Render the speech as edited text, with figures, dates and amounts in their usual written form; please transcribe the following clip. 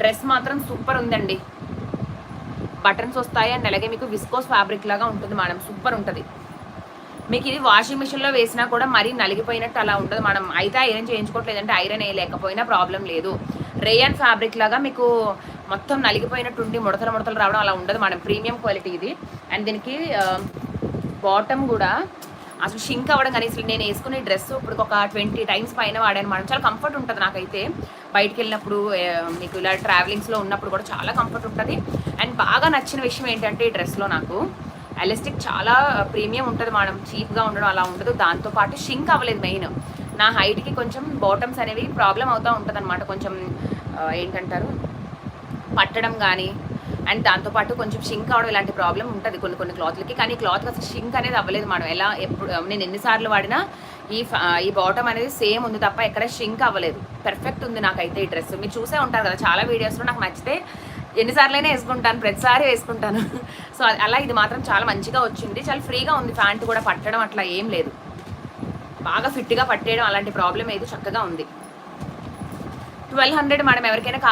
Dress మాత్రం super ఉందండి. Buttons వస్తాయి అండ్ అలాగే మీకు విస్కోస్ ఫ్యాబ్రిక్ లాగా ఉంటుంది మేడం. సూపర్ ఉంటుంది. మీకు ఇది వాషింగ్ మిషన్లో వేసినా కూడా మరీ నలిగిపోయినట్టు అలా ఉండదు మేడం. అయితే ఐరన్ చేయించుకోవట్లేదంటే ఐరన్ వేయలేకపోయినా ప్రాబ్లం లేదు. రేయన్ ఫ్యాబ్రిక్ లాగా మీకు మొత్తం నలిగిపోయినట్టు ఉండి ముడతలు ముడతలు రావడం అలా ఉండదు మేడం. ప్రీమియం క్వాలిటీ ఇది. అండ్ దీనికి బాటమ్ కూడా అసలు షింక్ అవ్వడం కానీ అసలు నేను వేసుకునే డ్రెస్ ఇప్పుడు ఒక 20 టైమ్స్ పైన వాడాను మేడం. చాలా కంఫర్ట్ ఉంటుంది నాకైతే. బయటికి వెళ్ళినప్పుడు మీకు ఇలా ట్రావెలింగ్స్లో ఉన్నప్పుడు కూడా చాలా కంఫర్ట్ ఉంటుంది. అండ్ బాగా నచ్చిన విషయం ఏంటంటే ఈ డ్రెస్లో నాకు ఎలాస్టిక్ చాలా ప్రీమియం ఉంటుంది మేడం. చీప్గా ఉండడం అలా ఉండదు. దాంతోపాటు షింక్ అవ్వలేదు. మెయిన్ నా హైట్కి కొంచెం బాటమ్స్ అనేవి ప్రాబ్లం అవుతూ ఉంటుంది అనమాట. కొంచెం ఏంటంటారు పట్టడం కానీ అండ్ దాంతోపాటు కొంచెం షింక్ అవడం ఇలాంటి ప్రాబ్లం ఉంటుంది కొన్ని క్లాత్లకి. కానీ క్లాత్కి అసలు షింక్ అనేది అవ్వలేదు మేడం. ఎలా ఎప్పుడు నేను ఎన్నిసార్లు వాడినా ఈ బాటమ్ అనేది సేమ్ ఉంది తప్ప ఎక్కడ షింక్ అవ్వలేదు. పర్ఫెక్ట్ ఉంది నాకైతే ఈ డ్రెస్. మీరు చూసే ఉంటారు కదా చాలా వీడియోస్లో. నాకు నచ్చితే ఎన్నిసార్లైనా వేసుకుంటాను, ప్రతిసారి వేసుకుంటాను. సో అలా ఇది మాత్రం చాలా మంచిగా వచ్చింది. చాలా ఫ్రీగా ఉంది. ప్యాంట్ కూడా పట్టడం అట్లా ఏం లేదు. బాగా ఫిట్గా పట్టేయడం అలాంటి ప్రాబ్లం ఏది, చక్కగా ఉంది. 1200 మేడం. ఎవరికైనా